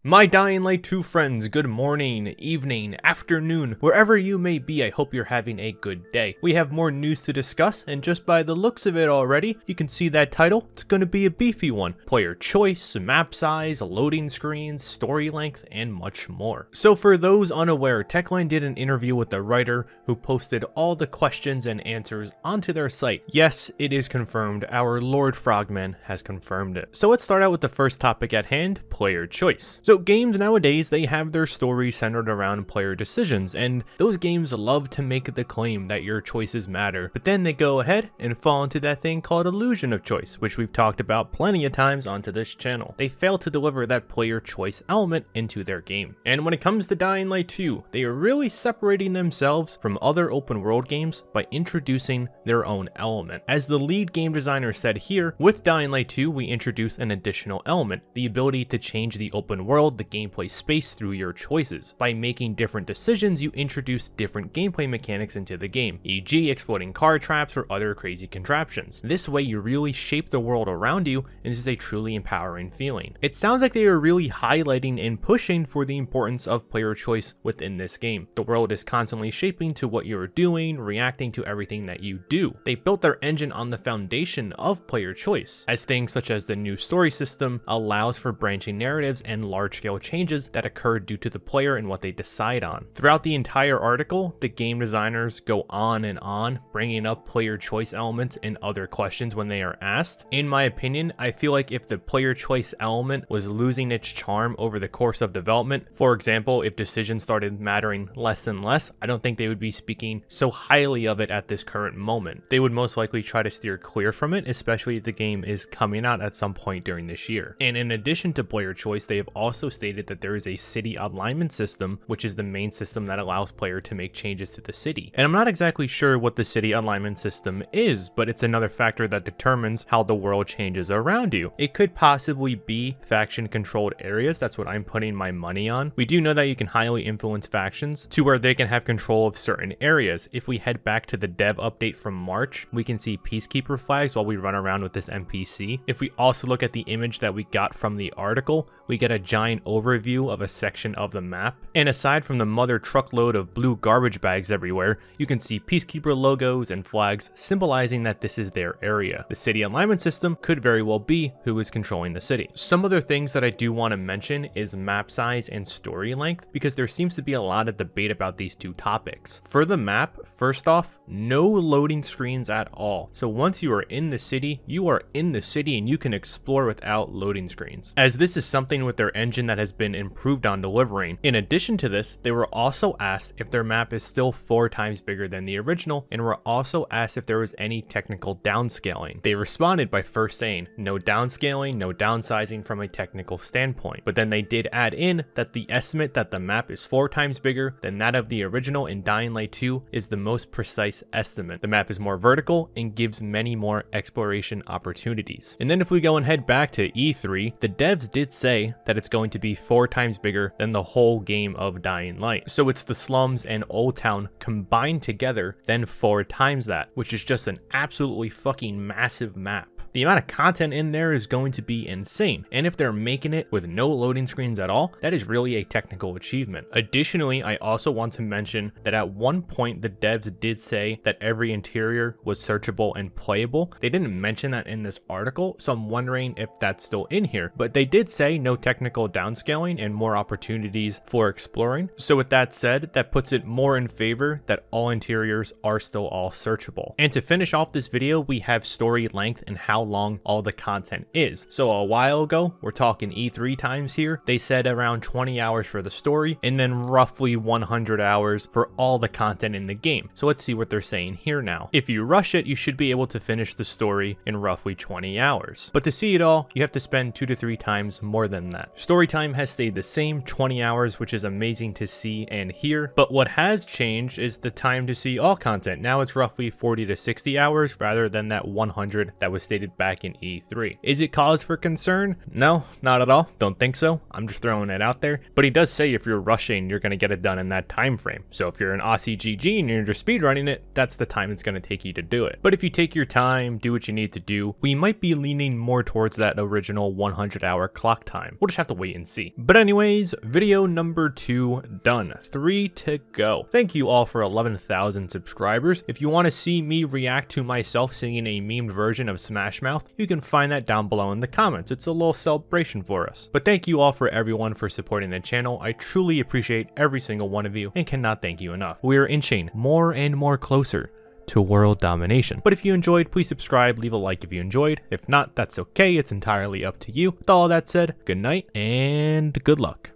My Dying Light 2 friends, good morning, evening, afternoon, wherever you may be, I hope you're having a good day. We have more news to discuss, and just by the looks of it already, you can see that title, it's going to be a beefy one. Player choice, map size, loading screens, story length, and much more. So for those unaware, Techline did an interview with the writer who posted all the questions and answers onto their site. Yes, it is confirmed, our Lord Frogman has confirmed it. So let's start out with the first topic at hand, player choice. So games nowadays, they have their story centered around player decisions, and those games love to make the claim that your choices matter, but then they go ahead and fall into that thing called illusion of choice, which we've talked about plenty of times onto this channel. They fail to deliver that player choice element into their game. And when it comes to Dying Light 2, they are really separating themselves from other open world games by introducing their own element. As the lead game designer said here, with Dying Light 2, we introduce an additional element, the ability to change the open world, the gameplay space through your choices. By making different decisions, you introduce different gameplay mechanics into the game, e.g. exploding car traps or other crazy contraptions. This way you really shape the world around you, and this is a truly empowering feeling. It sounds like they are really highlighting and pushing for the importance of player choice within this game. The world is constantly shaping to what you're doing, reacting to everything that you do. They built their engine on the foundation of player choice, as things such as the new story system allows for branching narratives and large-scale changes that occur due to the player and what they decide on. Throughout the entire article, the game designers go on and on, bringing up player choice elements and other questions when they are asked. In my opinion, I feel like if the player choice element was losing its charm over the course of development, for example, if decisions started mattering less and less, I don't think they would be speaking so highly of it at this current moment. They would most likely try to steer clear from it, especially if the game is coming out at some point during this year. And in addition to player choice, they have also stated that there is a city alignment system, which is the main system that allows player to make changes to the city. And I'm not exactly sure what the city alignment system is, but it's another factor that determines how the world changes around you. It could possibly be faction controlled areas. That's what I'm putting my money on. We do know that you can highly influence factions to where they can have control of certain areas. If we head back to the dev update from March, we can see peacekeeper flags while we run around with this NPC. If we also look at the image that we got from the article, we get a giant overview of a section of the map. And aside from the mother truckload of blue garbage bags everywhere, you can see peacekeeper logos and flags symbolizing that this is their area. The city alignment system could very well be who is controlling the city. Some other things that I do want to mention is map size and story length, because there seems to be a lot of debate about these two topics. For the map, first off, no loading screens at all. So once you are in the city, you are in the city and you can explore without loading screens, as this is something with their engine that has been improved on delivering. In addition to this, they were also asked if their map is still 4 times bigger than the original, and were also asked if there was any technical downscaling. They responded by first saying no downscaling, no downsizing from a technical standpoint, but then they did add in that the estimate that the map is 4 times bigger than that of the original in Dying Light 2 is the most precise estimate. The map is more vertical and gives many more exploration opportunities. And then if we go and head back to E3, the devs did say that it's going to be 4 times bigger than the whole game of Dying Light. So it's the slums and Old Town combined together, then 4 times that, which is just an absolutely fucking massive map. The amount of content in there is going to be insane, and if they're making it with no loading screens at all, that is really a technical achievement. Additionally, I also want to mention that at one point the devs did say that every interior was searchable and playable. They didn't mention that in this article, so I'm wondering if that's still in here, but they did say no technical downscaling and more opportunities for exploring. So with that said, that puts it more in favor that all interiors are still all searchable. And to finish off this video, we have story length and how long all the content is. So a while ago, we're talking E3 times here, they said around 20 hours for the story and then roughly 100 hours for all the content in the game. So let's see what they're saying here now. If you rush it, you should be able to finish the story in roughly 20 hours. But to see it all, you have to spend 2 to 3 times more than that. Story time has stayed the same, 20 hours, which is amazing to see and hear. But what has changed is the time to see all content. Now it's roughly 40 to 60 hours rather than that 100 that was stated did back in E3. Is it cause for concern? No, not at all. Don't think so. I'm just throwing it out there. But he does say if you're rushing, you're going to get it done in that time frame. So if you're an Aussie GG and you're just speedrunning it, that's the time it's going to take you to do it. But if you take your time, do what you need to do, we might be leaning more towards that original 100-hour clock time. We'll just have to wait and see. But anyways, video number 2 done. 3 to go. Thank you all for 11,000 subscribers. If you want to see me react to myself singing a memed version of Smash Mouth, you can find that down below in the comments. It's a little celebration for us. But thank you all for everyone for supporting the channel. I truly appreciate every single one of you and cannot thank you enough. We are inching more and more closer to world domination. But if you enjoyed, please subscribe, leave a like if you enjoyed. If not, that's okay. It's entirely up to you. With all that said, good night and good luck.